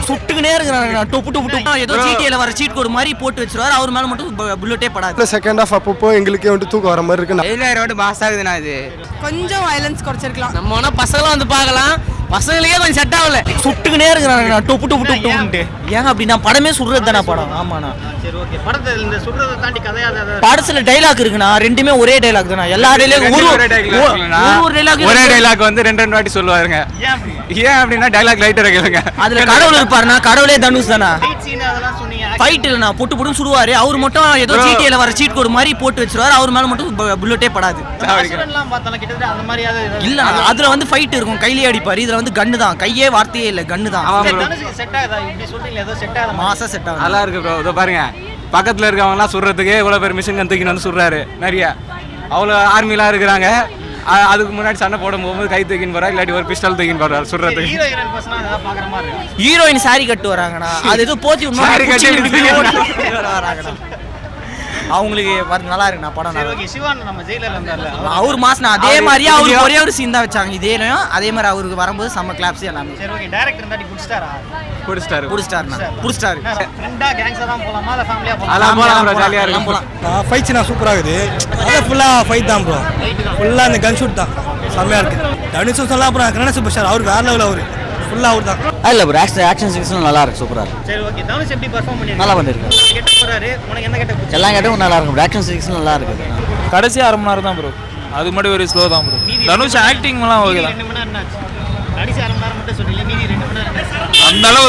சுட்டுக்குனே இருக்கிறாங்க. டொப்பு டொப்பு டொப்பு ஏதோ ஜிடிஏல வர சீட் கோடு மாதிரி போட்டு வச்சிருவாரு. அவர் மேல மட்டும் புல்லட்டே படாது. செகண்ட் ஹாஃப் அப்பப்போ எங்களுக்கே வந்து தூக்கம் வர மாதிரி இருக்கு. ஜெயிலரோட பாஸ் ஆகுதுண்ணா. இது கொஞ்சம் வயலன்ஸ் குறைச்சிருக்கலாம். நம்ம வேணா பசங்களும் வந்து பார்க்கலாம். பசங்களுக்கே கொஞ்சம் செட் ஆகல. சுட்டுக்குனே இருக்கிறாங்க. டொப்பு டொப்பு டொப்புன்ட்டு ஏங்க அப்படி நான் படமே சுடுறது தானே படம். ஆமாண்ணா. சரி ஓகே. படத்துல இந்த சுடுறதை தாண்டி கதையா படத்துல டைலாக் இருக்குண்ணா. ரெண்டுமே ஒரே டைலாக் தானே. எல்லா டைலாக் ஒரு டைலாக் வந்து ரெண்டு வாட்டி சொல்லுவாருங்க. ஏன் அப்படின்னா டைலாக் லைட்டரா கேளுங்க. அதுல கடவுள் இருப்பாருண்ணா. கடவுளே தனுஷ் தானா. அதெல்லாம் சொன்னீங்க. ஃபைட் இல்லைண்ணா. பொட்டு பொட்டு சுடுவாரு. அவர் மட்டும் ஏதோ ஜிடிஏல வர சீட் கோடு மாதிரி போட்டு வச்சிருவாரு. அவர் மேல மட்டும் புல்லட்டே படாது. கிட்டத்தட்ட அந்த மாதிரியாவது இல்ல அதுல வந்து ஃபைட் இருக்கும். கையிலே அடிப்பாரு. இதுல வந்து கன்னு தான். கையே வார்த்தையே இல்ல, கன்னு தான். செட் ஆகுதா இப்படி சொல்றீங்க? ஏதோ செட் ஆகுது. மாசா செட் ஆகுது. நல்லா இருக்கு ப்ரோ. இதோ பாருங்க, பக்கத்துல இருக்கவங்கலாம் சுடுறதுக்கு இவ்வளவு பேர் மிஷின் கன் தூக்கின்னு வந்து சுடுறாரு. நிறைய அவ்வளோ ஆர்மிலாம் இருக்கிறாங்க. அதுக்கு முன்னாடி சண்டை போடும் போகும்போது கை தூக்கின்னு போறாரு, இல்லாட்டி ஒரு பிஸ்டல் தூக்கின்னு போறாரு சுடுறதுக்கு. ஹீரோயின் சாரி கட்டு வராங்கண்ணா. அது ஏதோ போத்தி வராங்கண்ணா. அவங்களுக்கு நல்லா இருக்குண்ணா படம். அவர் மாசம் அதே மாதிரியே அவருக்கு ஒரே ஒரு சீன் தான் வச்சாங்க. இதேலையும் அதே மாதிரி அவருக்கு வரும்போது செம்ம கிளாப்ஸ் எல்லாமே. சூப்பரா இருக்குது. ஃபுல்லா ஃபைட் தான் ப்ரோ. ஃபுல்லா அந்த கன் ஷூட் தான் செம்மையா இருக்கு. தனுஷும் சொல்லலாம். அப்புறம் கன்னட சூப்பர் ஸ்டார் அவர் வேற லெவல். அவரு ஃபுல்லா அவர் தான். இல்ல ப்ரோ, ஆக்ஷன் சீன்ஸ் நல்லா இருக்கு. சூப்பரா இருக்கு. சரி ஓகே. தனுஷ் எப்படி பெர்ஃபார்ம் பண்ணிருக்காரு? நல்லா பண்ணிருக்காரு. கெட்ட போறாரு. உனக்கு என்ன கெட்ட? எல்லா கெட்டவும் நல்லா இருக்கு. ஆக்ஷன் சீன்ஸ் நல்லா இருக்கு. கடைசி 1/2 மணி நேரம் தான் ப்ரோ. அது மட்டும் ஒரு ஸ்லோ தான் ப்ரோ. தனுஷ் ஆக்டிங் எல்லாம் ஓகே தான். 2 மணி நேரம் என்னாச்சு? கடைசி 1/2 மணி நேரம் மட்டும் சொல்லல. மீதி 2 மணி நேரம் என்னாச்சு? அந்த அளவு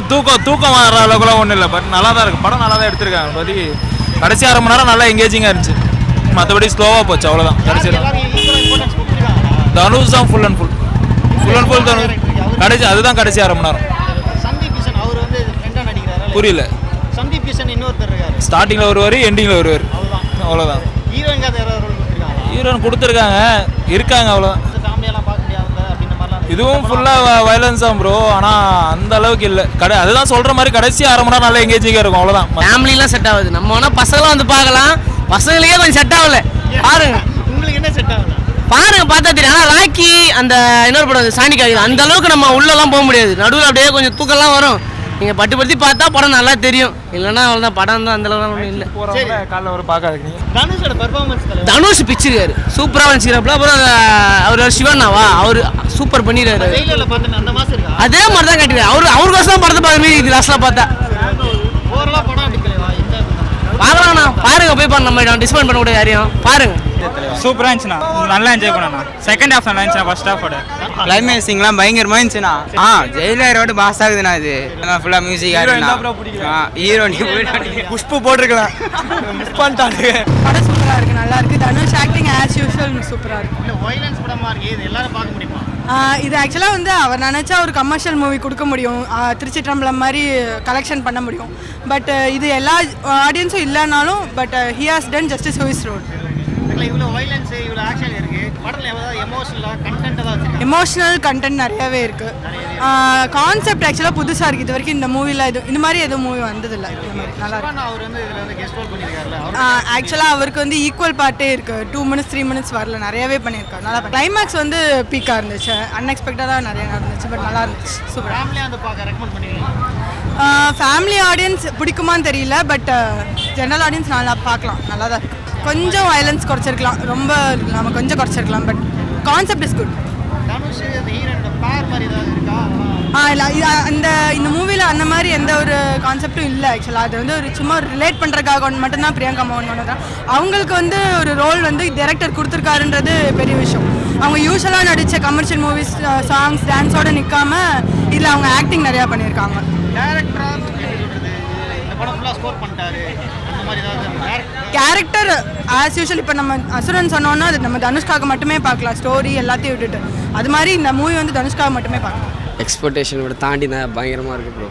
தூக்கம் வர அளவுக்குலாம் ஒன்றும் இல்லை. பட் நல்லா தான் இருக்கு. படம் நல்லா தான் எடுத்திருக்காங்க. பத்தி கடைசி 1/2 மணி நேரம் நல்லா எங்கேஜிங்காக இருந்துச்சு. மற்றபடி ஸ்லோவாக போச்சு, அவ்வளோதான். கடைசியில் தனுஷ் தான் ஃபுல் அண்ட் ஃபுல் தனுஷ். கடைசி அதுதான் கடைசி 1/2 மணி நேரம். சந்தீப் கிஷன் அவர் வந்து ஃப்ரெண்டா நடிக்கிறாரு. புரியல. சந்தீப் கிஷன் இன்னொருத்தர் இருக்காரு. ஸ்டார்டிங்கில் வருவார், எண்டிங்கில் வருவார். அவ்வளோதான். ஹீரோயின் கதை யாராவது ரோல் கொடுத்துருக்காங்க? ஹீரோயின் கொடுத்துருக்காங்க, அவ்வளோதான். ஃபேமிலியெல்லாம் பார்க்க முடியாது அப்படின்ற மாதிரிலாம். இதுவும் ஃபுல்லாக வயலன்ஸ் தான் ப்ரோ. ஆனால் அந்த அளவுக்கு இல்லை. அதுதான் சொல்கிற மாதிரி கடைசி 1/2 மணி நேரம் நல்லா எங்கேஜிங்காக இருக்கும், அவ்வளோதான். ஃபேமிலிலாம் செட் ஆகுது. நம்ம வேணா பசங்களும் வந்து பார்க்கலாம். பசங்களுக்கே கொஞ்சம் செட் ஆகல. பாருங்க உங்களுக்கு என்ன செட் ஆகுது? பாருங்க பார்த்தா தெரியும். ஆனால் ராக்கி அந்த இன்னொரு படம் சாணிக்காய் அந்த அளவுக்கு நம்ம உள்ளெல்லாம் போக முடியாது. நடுவில் அப்படியே கொஞ்சம் தூக்கம்லாம் வரும். நீங்கள் பட்டுப்படுத்தி பார்த்தா படம் நல்லா தெரியும். இல்லைன்னா அவ்வளோதான். படம் தான் அந்த அளவுக்கு ஒன்றும் இல்லை. காலைல ஒரு பார்க்காதீங்க. தனுஷோட பெர்ஃபார்மன்ஸ் தனுஷ் பிச்சிருக்காரு. சூப்பராக வச்சுக்கிறாப்புல. அப்புறம் அவர் சிவனாவா அவர் சூப்பர் பண்ணிடுறாரு. ட்ரெய்லர்ல பார்த்தேன் அந்த மாசம் இருக்கா? அதே மாதிரி தான் கட்டிடுறாரு. அவருக்கோசம் தான் படத்தை பார்க்க மீதி லாஸ்ட்ல பார்த்தா ஓவரலா படம் எடுக்கலையா? இந்த பார்க்கலாம்ண்ணா. பாருங்க போய் பாருங்க. நம்ம டிஸ்கவுண்ட் பண்ண கூட யாரையும் பாருங்க. சூப்பராக இருந்துச்சுண்ணா. நல்லா என்ஜாய் பண்ணா. செகண்ட் ஹாஃப் நல்லா இருந்துச்சுண்ணா. ஃபர்ஸ்ட் ஹாஃபோட கிளைமேக்ஸிங்லாம் பயங்கரமா இருந்துச்சுண்ணா. ஜெயிலரோட பாஸ் ஆகுதுண்ணா. இது ஃபுல்லா மியூசிக் புஷ்பு போட்டிருக்கலாம். மிஸ் பண்ணிட்டாங்க. படம் சூப்பரா இருக்கு. நல்லா இருக்கு. தனுஷ் ஆக்டிங் ஆஸ் யூஷுவல் சூப்பரா இருக்கு. இல்ல வயலன்ஸ் படமா இருக்கு. இது எல்லாரும் பார்க்க முடியுமா? இது ஆக்சுவலாக வந்து அவர் நினச்சா ஒரு கமர்ஷியல் மூவி கொடுக்க முடியும். திருச்சிற்றம்பலம் மாதிரி கலெக்ஷன் பண்ண முடியும். பட் இது எல்லா ஆடியன்ஸும் இல்லைனாலும் but he has done justice who is role. இவ்வளோ வயலன்ஸ் இவ்வளோ ஆக்ஷன் இருக்கு. படத்தில் ஏதாவது எமோஷனல் கண்டென்ட் நிறையவே இருக்கு. கான்செப்ட் ஆக்சுவலாக புதுசாக இருக்குது. இது வரைக்கும் இந்த மூவியில் இந்த மாதிரி எதுவும் மூவி வந்ததில்லை. இந்த மாதிரி நல்லா இருக்கு. அவர் வந்து இதில் வந்து கெஸ்ட் ரோல் பண்ணியிருக்காருல்ல. ஆக்சுவலாக அவருக்கு வந்து ஈக்குவல் பார்ட்டே இருக்குது. 2 மினிட்ஸ் 3 மினிட்ஸ் வரல. நிறையவே பண்ணியிருக்காரு. நல்லா கிளைமேக்ஸ் வந்து பீக்காக இருந்துச்சு. அன்எக்ஸ்பெக்டடாக நிறைய நடந்துச்சு. பட் நல்லா இருந்துச்சு. சூப்பர். ஃபேமிலியாக வந்து பார்க்க ரெக்கமெண்ட் பண்ணிருக்கீங்க? ஃபேமிலி ஆடியன்ஸ் பிடிக்குமான்னு தெரியல. பட் ஜென்ரல் ஆடியன்ஸ் நல்லா பார்க்கலாம். நல்லா தான் இருக்குது. கொஞ்சம் வயலன்ஸ் குறைச்சிருக்கலாம். ரொம்ப நம்ம கொஞ்சம் குறைச்சிருக்கலாம். But concept is good. Dhanush அந்த ஹீரோனோட பேர் மாதிரி ஏதாவது இருக்கா? இல்லை இந்த மூவியில் அந்த மாதிரி எந்த ஒரு கான்செப்டும் இல்லை. ஆக்சுவலாக அது வந்து ஒரு சும்மா ரிலேட் பண்ணுறதுக்காக மட்டும்தான் பிரியங்கா மோகன் ஒன்று தான். அவங்களுக்கு வந்து ஒரு ரோல் வந்து டைரக்டர் கொடுத்துருக்காருன்றது பெரிய விஷயம். அவங்க யூஸ்வலாக நடித்த கமர்ஷியல் மூவிஸ் சாங்ஸ் டான்ஸோடு நிற்காம இதில் அவங்க ஆக்டிங் நிறையா பண்ணியிருக்காங்க. டேரக்டராக இந்த படம் ஃபுல்லாக ஸ்கோர் பண்ணிட்டாரு. அந்த மாதிரி ஏதாவது கேரக்டர் ஆஸ் யூஷுவல். இப்போ நம்ம அசுரன் சொன்னோன்னா அது நம்ம தனுஷ்காக மட்டுமே பார்க்கலாம். ஸ்டோரி எல்லாத்தையும் விட்டுட்டு அது மாதிரி இந்த மூவி வந்து தனுஷ்காக மட்டுமே பார்க்கலாம். எக்ஸ்பெக்டேஷன் விட தாண்டி தான் பயங்கரமாக இருக்குது ப்ரோ.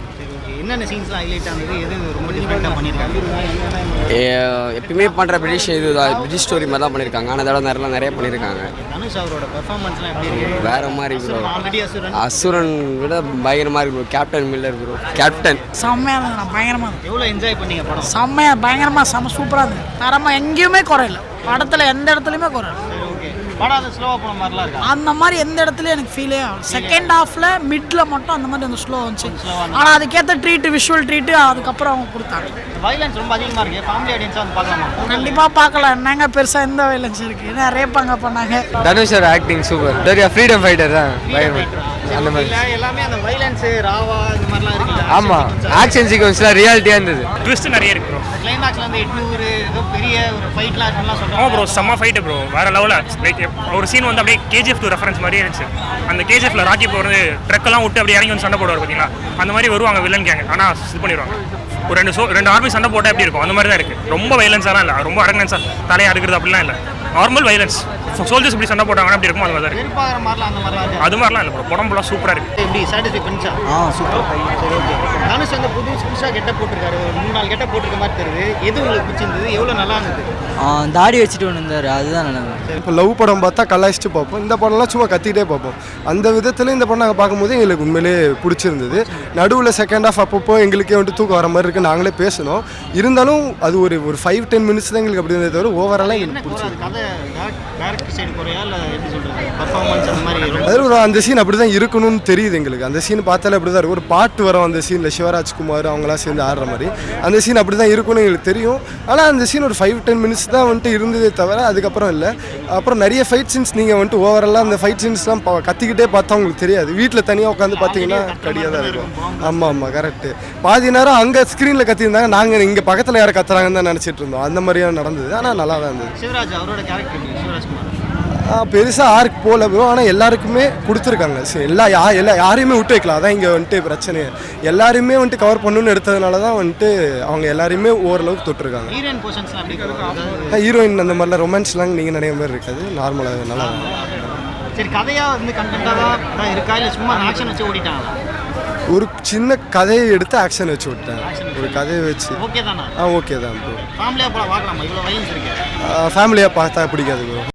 என்னென்ன சீன்ஸ்லாம் ஹைலைட் ஆனது? எது ரொம்ப டிஃப்ரெண்ட்டாக பண்ணியிருக்காங்க? எப்பயுமே பண்ணுற பிரிட்டிஷ் இது பிரிட்டிஷ் ஸ்டோரி மாதிரி தான் பண்ணியிருக்காங்க. ஆனால் அதோட நிறைய பண்ணியிருக்காங்க. தனுஷ் அவரோட பெர்ஃபார்மன்ஸ்லாம் எப்படி இருக்குது? வேறு மாதிரி ப்ரோ. ஆல்ரெடி அசுரன் விட பயங்கரமாக இருக்கு bro. Captain Miller bro. Captain செம்மையாக இருந்தது. பயங்கரமாக எவ்வளோ என்ஜாய் பண்ணீங்க படம்? செம்மையாக பயங்கரமாக செம்ம சூப்பராக இருந்தது. தரமாக எங்கேயுமே குறையில. படத்தில் எந்த இடத்துலையுமே குறையில. ஓகே. படம் அது ஸ்லோவாக போன மாதிரிலாம் இருக்கா? அந்த மாதிரி எந்த இடத்துலையும் எனக்கு ஃபீலே ஆகும். செகண்ட் ஹாஃபில் மிடில் மட்டும் அந்த மாதிரி அந்த ஸ்லோ வந்துச்சு. ஆனால் அதுக்கேற்ற ட்ரீட்டு, விஷுவல் ட்ரீட்டு அதுக்கப்புறம் அவங்க கொடுத்தாங்க. வைலன்ஸ் ரொம்ப அதிகமாக இருக்கு. ஃபேமிலி ஆடியன்ஸாக வந்து பார்க்கலாமா? கண்டிப்பாக பார்க்கலாம். என்னங்க பெருசாக எந்த வைலன்ஸ் இருக்குது? என்ன ரேப்பாங்க பண்ணாங்க. தனுஷர் ஆக்டிங் சூப்பர். பெரிய ஃப்ரீடம் ஃபைட்டர் தான் அந்த மாதிரி. எல்லாமே அந்த வைலன்ஸ் ராவா இந்த மாதிரிலாம் இருக்குல்ல. ஆமாம், ஆக்ஷன் சீக்வன்ஸ்லாம் ரியாலிட்டியாக இருந்தது. ட்விஸ்ட் நிறைய இருக்கு ப்ரோ. கிளைமேக்ஸ்ல வந்து 800 ஏதோ பெரிய ஒரு ஃபைட்லாம் இருக்குலாம் சொல்றாங்க. ஆமாம் ப்ரோ, செம்ம ஃபைட்டு ப்ரோ, வேற லெவலில். லைக் ஒரு சீன் வந்து அப்படியே KGF 2 ரெஃபரன்ஸ் மாதிரியே இருந்துச்சு. அந்த KGFல ராக்கி போகிறது ட்ரக்கெல்லாம் விட்டு அப்படியே இறங்கி வந்து சண்டை போடுவார் பார்த்தீங்களா, அந்த மாதிரி வருவாங்க வில்லன் கேங்க. ஆனால் இது பண்ணிடுவாங்க. ஒரு ரெண்டு ஆர்மி சண்டை போட்டால் எப்படி இருக்கும் அந்த மாதிரி தான் இருக்குது. ரொம்ப வைலன்ஸாலாம் இல்லை, ரொம்ப அரகன்ஸாக தலையை அடுக்கிறது அப்படிலாம் இல்லை. Normal violence. சோல்ஜர்ஸ் இப்படி சண்டை போட்டாங்கன்னா அப்படி இருக்கும், அது மாதிரி தான் இருக்குது. வெறுப்பாகிற மாதிரிலாம் அந்த மாதிரிலாம் இருக்கு. அது மாதிரிலாம் இல்லை ப்ரோ, படம் ஃபுல்லாக சூப்பராக இருக்குது. எப்படி சாட்டிஸ்ஃபை பண்ணிச்சா? சூப்பர். சரி, ஓகே. தனுஷ் வந்து புதுசாக கெட்டப் போட்டிருக்காரு. ஒரு 3-4 கெட்டப் போட்டிருக்க மாதிரி தெரியுது. எது உங்களுக்கு பிடிச்சிருந்தது? எவ்வளோ நல்லா இருந்தது? தாடி வச்சுட்டு ஒன்று இருந்தார், அதுதான் நல்லா. இப்போ லவ் படம் பார்த்தா கலாய்ச்சிட்டு பார்ப்போம். இந்த படம்லாம் சும்மா கத்திக்கிட்டே பார்ப்போம். அந்த விதத்தில் இந்த படம் நாங்கள் பார்க்கும்போது எங்களுக்கு உண்மையிலேயே பிடிச்சிருந்தது. நடுவில் செகண்ட் ஹாஃப் அப்பப்போ எங்களுக்கே வந்துட்டு தூக்கம் வர மாதிரி இருக்குது, நாங்களே பேசணும். இருந்தாலும் அது ஒரு 5-10 மினிட்ஸ் தான் எங்களுக்கு அப்படி இருந்தே தவிர ஓவராலாக எங்களுக்கு பிடிச்சிருக்கு. கதை டேரக்டர் சைடு குறையா இல்லை எப்படி சொல்கிறது, பர்ஃபார்மன்ஸ் அந்த மாதிரி? அது ஒரு அந்த சீன் அப்படி தான் இருக்கணும்னு தெரியுது எங்களுக்கு. அந்த சீன் பார்த்தாலே அப்படி தான் இருக்கும். ஒரு பாட்டு வரும் அந்த சீனில், சிவராஜ்குமார் அவங்களாம் சேர்ந்து ஆடுற மாதிரி. அந்த சீன் அப்படி தான் இருக்கும்னு எங்களுக்கு தெரியும். ஆனால் அந்த சீன் ஒரு 5-10 மினிட்ஸ் தான் வந்துட்டு இருந்ததே தவிர அதுக்கப்புறம் இல்லை. அப்புறம் நிறைய ஃபைட் சீன்ஸ் நீங்கள் வந்துட்டு ஓவராலாக அந்த ஃபைட் சீன்ஸ்லாம் கத்திக்கிட்டே பார்த்தா உங்களுக்கு தெரியாது. வீட்டில் தனியாக உட்காந்து பார்த்தீங்கன்னா கடியாக தான் இருக்கும். ஆமாம், கரெக்டு. பாதி நேரம் அங்கே ஸ்க்ரீனில் கத்திருந்தாங்க, நாங்கள் இங்கே பக்கத்தில் யாரை கத்துறாங்கன்னு தான் நினச்சிட்டு இருந்தோம். அந்த மாதிரியாக நடந்தது. ஆனால் நல்லா தான் இருந்தது. சிவராஜ் அவரோட கேரக்டர் சிவராஜ்குமார் பெருசாக ஆர்க் போல ப்ரோ. ஆனால் எல்லாருக்குமே கொடுத்துருக்காங்க. யாரையுமே விட்டு வைக்கலாம். அதான் இங்கே வந்துட்டு பிரச்சனை. எல்லாருமே வந்துட்டு கவர் பண்ணணும்னு எடுத்ததுனால தான் வந்துட்டு அவங்க எல்லாருமே ஓரளவுக்கு தொட்டிருக்காங்க. ஹீரோயின் போர்ஷன்ஸ்லாம் எப்படி? ஹீரோயின் அந்த மாதிரிலாம் ரொமான்ஸ்லாம் நீங்கள் நிறைய மாதிரி இருக்காது, நார்மலாக நல்லா. சரி, கதையாக வந்து கண்டென்ட்டாக தான் இருக்கா இல்லை சும்மா ஆக்ஷன் வச்சு ஓடிட்டாங்களா? ஒரு சின்ன கதையை எடுத்து ஆக்ஷன் வச்சு விட்டேன். ஒரு கதையை வச்சு ஓகே தானா? ஓகே தான் ப்ரோ. ஃபேமிலியாக போல பார்க்கலாமா? இவ்வளோ வைலன்ஸ் இருக்கு. ஃபேமிலியாக பார்த்தா பிடிக்காது ப்ரோ.